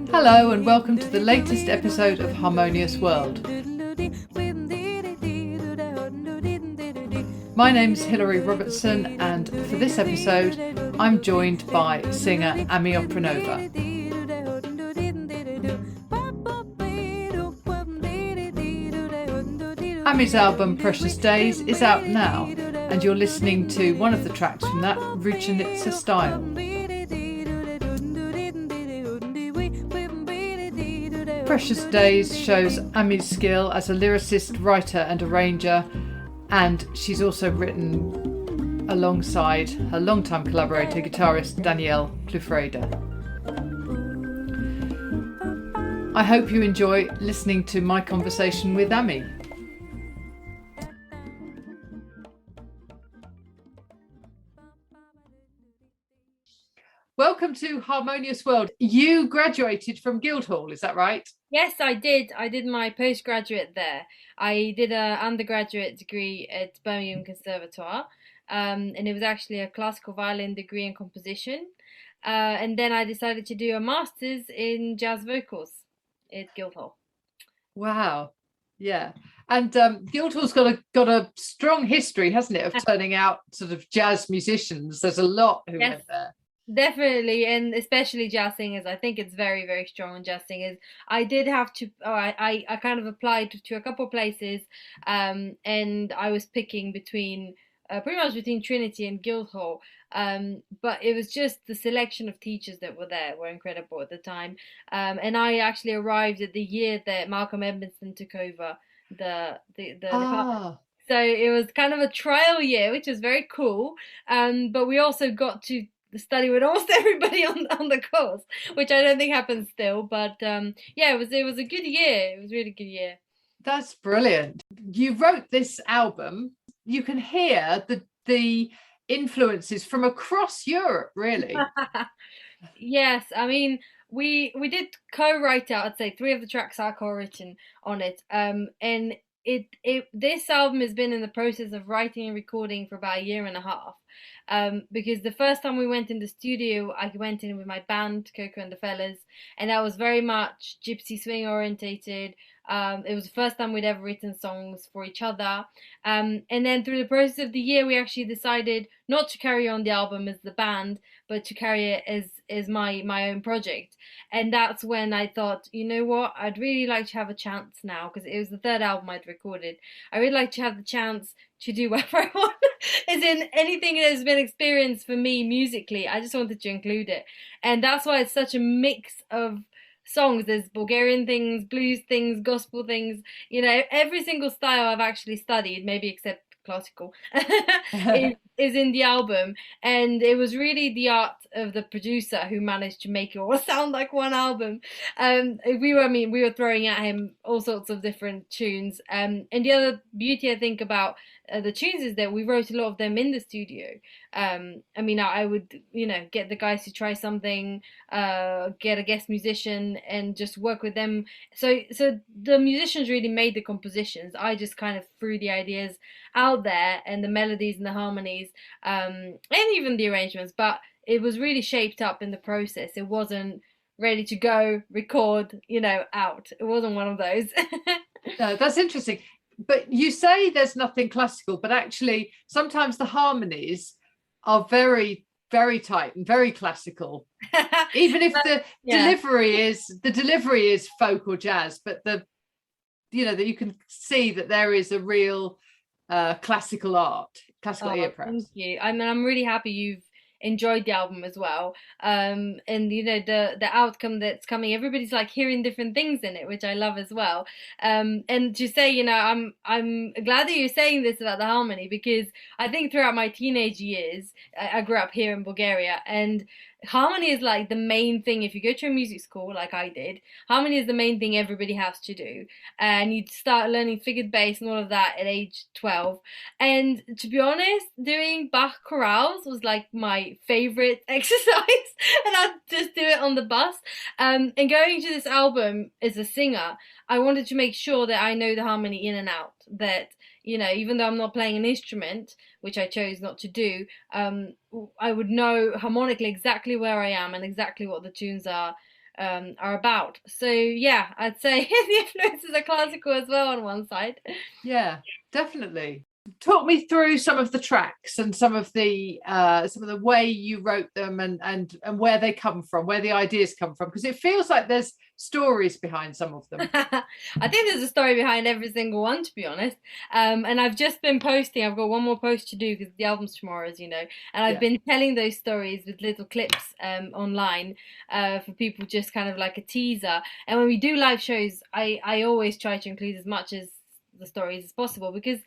Hello and welcome to the latest episode of Harmonious World. My name's Hilary Robertson, and for this episode I'm joined by singer Ami Oprenova. Ami's album Precious Days is out now, and you're listening to one of the tracks from that, Ruchenitsa Style. Precious Days shows Ami's skill as a lyricist, writer and arranger, and she's also written alongside her longtime collaborator, guitarist Danielle Clufreda. I hope you enjoy listening to my conversation with Ami. Welcome to Harmonious World. You graduated from Guildhall, is that right? Yes, I did. I did my postgraduate there. I did an undergraduate degree at Birmingham Conservatoire, and it was actually a classical violin degree in composition. And then I decided to do a master's in jazz vocals at Guildhall. Wow. Yeah. And Guildhall's got a strong history, hasn't it, of turning out sort of jazz musicians. There's a lot who went there. Definitely, and especially jazz singers. I think it's very, very strong on jazz singers. I did have to, I kind of applied to a couple of places, and I was picking between, pretty much between Trinity and Guildhall. But it was just the selection of teachers that were there were incredible at the time. And I actually arrived at the year that Malcolm Edmondson took over the department. So it was kind of a trial year, which was very cool. But we also got to study with almost everybody on the course, which I don't think happens still. But yeah, it was a good year. It was a really good year. That's brilliant. You wrote this album. You can hear the influences from across Europe, really. Yes, I mean we did co-write out. I'd say 3 of the tracks are co-written on it. And this album has been in the process of writing and recording for about a year and a half. Because the first time we went in the studio, I went in with my band, Coco and the Fellas, and that was very much gypsy swing orientated. It was the first time we'd ever written songs for each other. And then through the process of the year, we actually decided not to carry on the album as the band, but to carry it as my own project. And that's when I thought, you know what, I'd really like to have a chance now, because it was the 3rd album I'd recorded. I really like to have the chance to do whatever I want. As in anything that has been experienced for me musically, I just wanted to include it. And that's why it's such a mix of songs. There's Bulgarian things, blues things, gospel things, every single style I've actually studied, maybe except classical, is in the album. And it was really the art of the producer who managed to make it all sound like one album. We were throwing at him all sorts of different tunes. And the other beauty I think about the tunes is that we wrote a lot of them in the studio. I would, get the guys to try something, get a guest musician and just work with them. So the musicians really made the compositions. I just kind of threw the ideas out there and the melodies and the harmonies, and even the arrangements, but it was really shaped up in the process. It wasn't ready to go, record, out. It wasn't one of those. No, that's interesting. But you say there's nothing classical, but actually sometimes the harmonies are very, very tight and very classical. Even if the delivery is folk or jazz, but that you can see that there is a real classical ear, perhaps. Thank you. I'm really happy enjoyed the album as well. And you know, the outcome that's coming, everybody's like hearing different things in it, which I love as well. And to say, you know, I'm glad that you're saying this about the harmony, because I think throughout my teenage years, I grew up here in Bulgaria, and harmony is like the main thing. If you go to a music school like I did, harmony is the main thing everybody has to do, and you start learning figured bass and all of that at age 12. And to be honest, doing Bach chorales was like my favorite exercise, and I'd just do it on the bus. And going to this album as a singer, I wanted to make sure that I know the harmony in and out, that, you know, even though I'm not playing an instrument, which I chose not to do, I would know harmonically exactly where I am and exactly what the tunes are about. So yeah, I'd say the influences are classical as well on one side. Yeah, definitely. Talk me through some of the tracks and some of the way you wrote them, and where they come from, where the ideas come from, because it feels like there's stories behind some of them. I think there's a story behind every single one, to be honest. And I've just been posting. I've got one more post to do because the album's tomorrow, as you know. And I've been telling those stories with little clips online for people, just kind of like a teaser. And when we do live shows, I always try to include as much as the stories as possible, because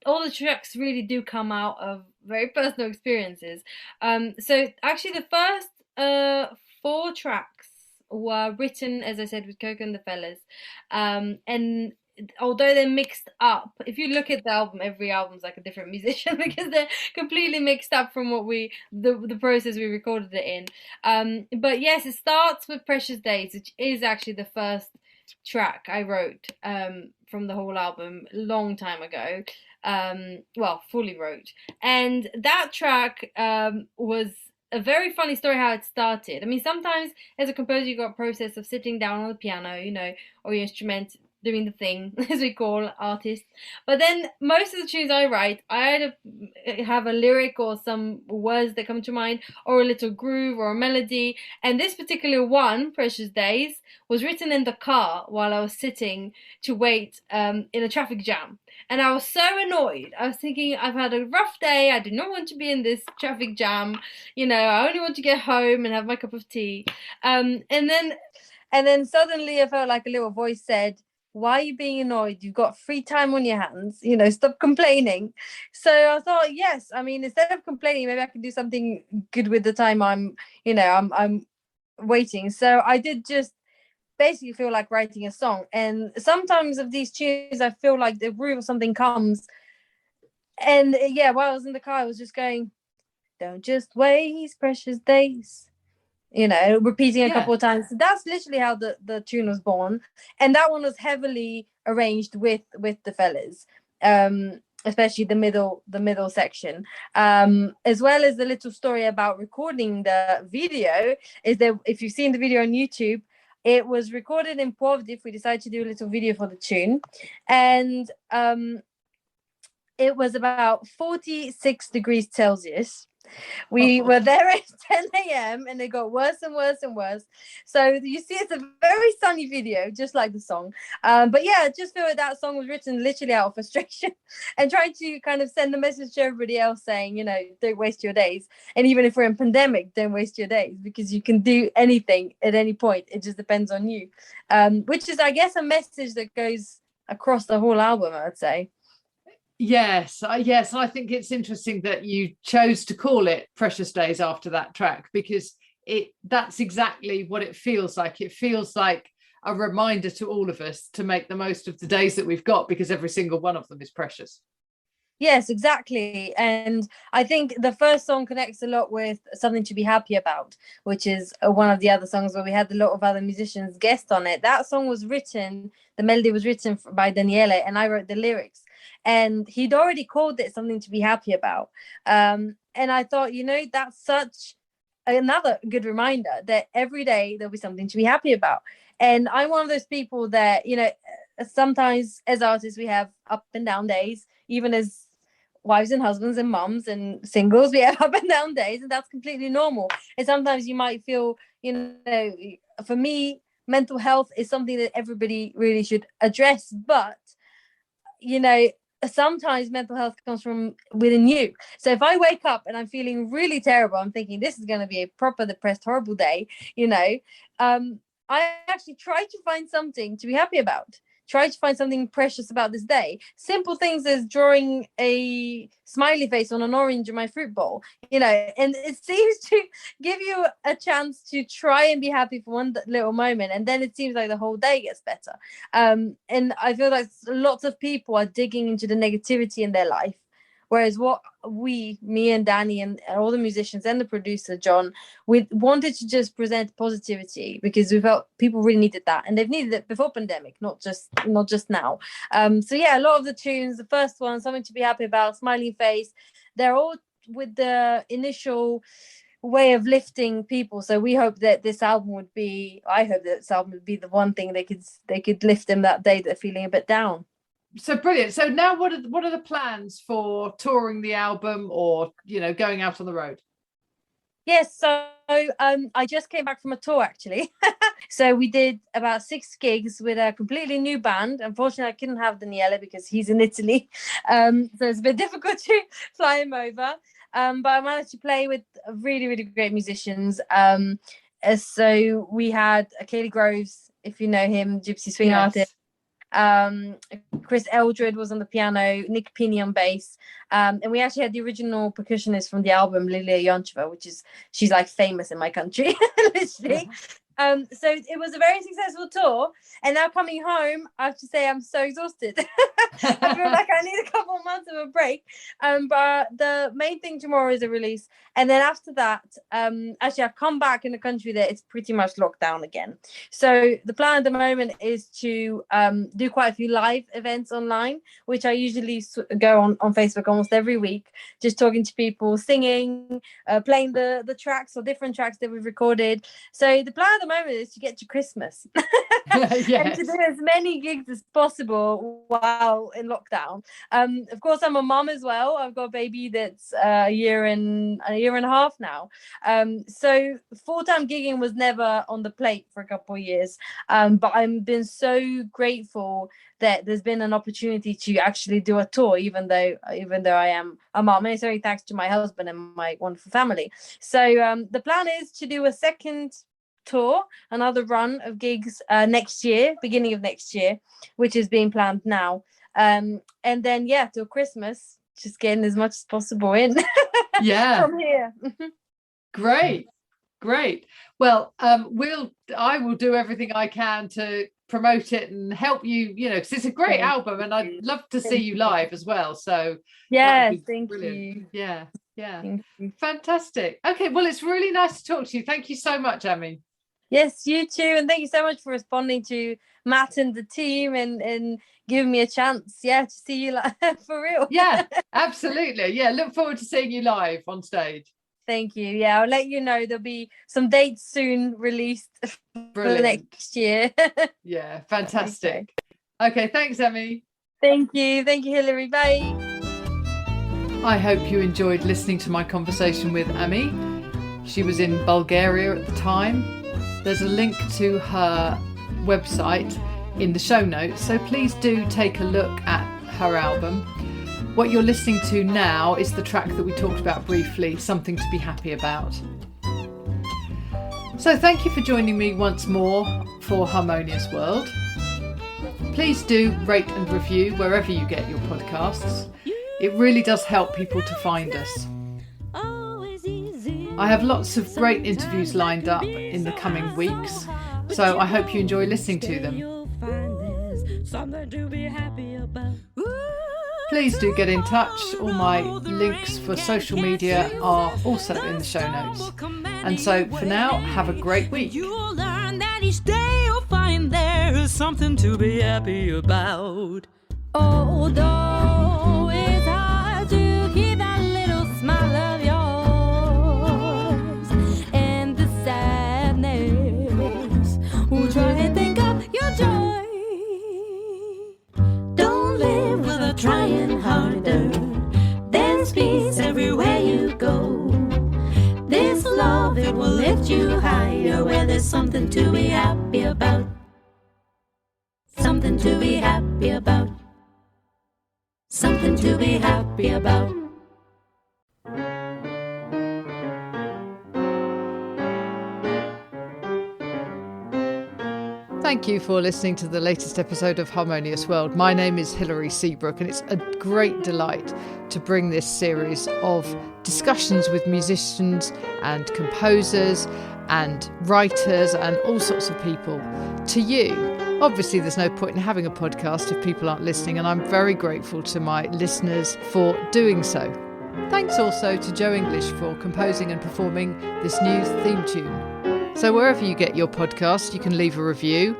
all the tracks really do come out of very personal experiences. So actually, the first 4 tracks were written, as I said, with Coco and the Fellas, and although they're mixed up, if you look at the album, every album's like a different musician because they're completely mixed up from what the process we recorded it in. But yes, it starts with Precious Days, which is actually the first track I wrote from the whole album a long time ago. Well, fully wrote. And that track was a very funny story how it started. I mean, sometimes as a composer, you got a process of sitting down on the piano, you know, or your instrument, doing the thing, as we call artists. But then most of the tunes I write, I either have a lyric or some words that come to mind, or a little groove or a melody. And this particular one, Precious Days, was written in the car while I was sitting to wait in a traffic jam. And I was so annoyed. I was thinking, I've had a rough day. I do not want to be in this traffic jam. You know, I only want to get home and have my cup of tea. And then suddenly I felt like a little voice said, why are you being annoyed? You've got free time on your hands, you know, stop complaining. So I thought, yes, I mean, instead of complaining, maybe I can do something good with the time I'm waiting. So I did just basically feel like writing a song. And sometimes of these tunes, I feel like the groove or something comes. And yeah, while I was in the car, I was just going, don't just waste precious days, you know, repeating a couple of times. So that's literally how the tune was born. And that one was heavily arranged with the Fellas, especially the middle section, as well as the little story about recording the video. Is that if you've seen the video on YouTube, it was recorded in Plovdiv. We decided to do a little video for the tune, and it was about 46 degrees Celsius. We were there at 10 a.m. and it got worse and worse and worse. So you see, it's a very sunny video, just like the song. But yeah, I just feel like that song was written literally out of frustration and trying to kind of send the message to everybody else saying, you know, don't waste your days. And even if we're in pandemic, don't waste your days, because you can do anything at any point. It just depends on you, which is, I guess, a message that goes across the whole album, I would say. Yes, I think it's interesting that you chose to call it Precious Days after that track, because that's exactly what it feels like. It feels like a reminder to all of us to make the most of the days that we've got, because every single one of them is precious. Yes, exactly. And I think the first song connects a lot with Something to Be Happy About, which is one of the other songs where we had a lot of other musicians guest on it. That song was written, the melody was written by Daniele, and I wrote the lyrics. And he'd already called it Something to Be Happy About. And I thought, you know, that's such another good reminder that every day there'll be something to be happy about. And I'm one of those people that, you know, sometimes as artists we have up and down days, even as wives and husbands and mums and singles, we have up and down days, and that's completely normal. And sometimes you might feel, you know, for me, mental health is something that everybody really should address. But, you know, sometimes mental health comes from within you. So if I wake up and I'm feeling really terrible, I'm thinking this is going to be a proper depressed, horrible day, I actually try to find something to be happy about. Try to find something precious about this day. Simple things as drawing a smiley face on an orange in my fruit bowl, and it seems to give you a chance to try and be happy for one little moment. And then it seems like the whole day gets better. And I feel like lots of people are digging into the negativity in their life. Whereas what me and Danny and all the musicians and the producer, John, we wanted to just present positivity because we felt people really needed that. And they've needed it before pandemic, not just now. So yeah, a lot of the tunes, the first one, Something to Be Happy About, Smiling Face, they're all with the initial way of lifting people. So I hope that this album would be the one thing they could lift them that day they're feeling a bit down. So brilliant. So now what are the plans for touring the album or going out on the road? Yes, so I just came back from a tour actually. So we did about 6 gigs with a completely new band. Unfortunately, I couldn't have Daniele because he's in Italy. So it's a bit difficult to fly him over. But I managed to play with really, really great musicians. So we had Kaylee Groves, if you know him, gypsy swing artist. Chris Eldred was on the piano, Nick Pini on bass, and we actually had the original percussionist from the album, Lilia Yoncheva, she's like famous in my country, literally. So it was a very successful tour, and now coming home, I have to say I'm so exhausted. I feel like I need a couple of months of a break. But the main thing tomorrow is a release, and then after that, actually I've come back in a country that it's pretty much locked down again. So the plan at the moment is to do quite a few live events online, which I usually go on Facebook almost every week, just talking to people, singing, playing the tracks or different tracks that we've recorded. So the plan at the moment is to get to Christmas Yes. and to do as many gigs as possible while in lockdown. Of course, I'm a mom as well. I've got a baby that's a year and a half now. So full-time gigging was never on the plate for a couple of years. But I've been so grateful that there's been an opportunity to actually do a tour, even though I am a mom. And it's only thanks to my husband and my wonderful family. So the plan is to do a second tour, another run of gigs next year, beginning of next year, which is being planned now. And then till Christmas, just getting as much as possible in from here. Great. Well, I will do everything I can to promote it and help you, because it's a great album and I'd love to see you live as well. So thank you. Yeah. Thank you. Fantastic. Okay, well, it's really nice to talk to you. Thank you so much, Amy. Yes, you too, and thank you so much for responding to Matt and the team and giving me a chance to see you live for real. Yeah, absolutely. Look forward to seeing you live on stage. Thank you. I'll let you know. There'll be some dates soon released for next year. Yeah, fantastic. Okay, thanks, Emmy. Thank you, Hilary. Bye. I hope you enjoyed listening to my conversation with Emmy. She was in Bulgaria at the time. There's a link to her website in the show notes, so please do take a look at her album. What you're listening to now is the track that we talked about briefly, Something to Be Happy About. So thank you for joining me once more for Harmonious World. Please do rate and review wherever you get your podcasts. It really does help people to find us. I have lots of great interviews lined up in the coming weeks, so I hope you enjoy listening to them. Please do get in touch. All my links for social media are also in the show notes. And so for now, have a great week. You'll learn that each day you'll find there is something to be happy about. Although it's hard to keep that little smile of yours and the sadness, we'll try and think of your joy. Don't live without trying harder. There's peace everywhere you go. This love, it will lift you higher, where there's something to be happy about. Something to be happy about. Something to be happy about. Thank you for listening to the latest episode of Harmonious World. My name is Hilary Seabrook, and it's a great delight to bring this series of discussions with musicians and composers and writers and all sorts of people to you. Obviously, there's no point in having a podcast if people aren't listening, and I'm very grateful to my listeners for doing so. Thanks also to Joe English for composing and performing this new theme tune. So wherever you get your podcast, you can leave a review.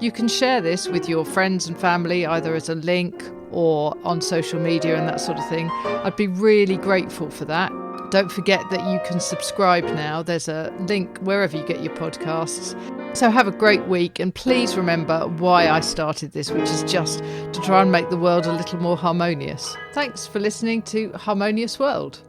You can share this with your friends and family, either as a link or on social media and that sort of thing. I'd be really grateful for that. Don't forget that you can subscribe now. There's a link wherever you get your podcasts. So have a great week, and please remember why I started this, which is just to try and make the world a little more harmonious. Thanks for listening to Harmonious World.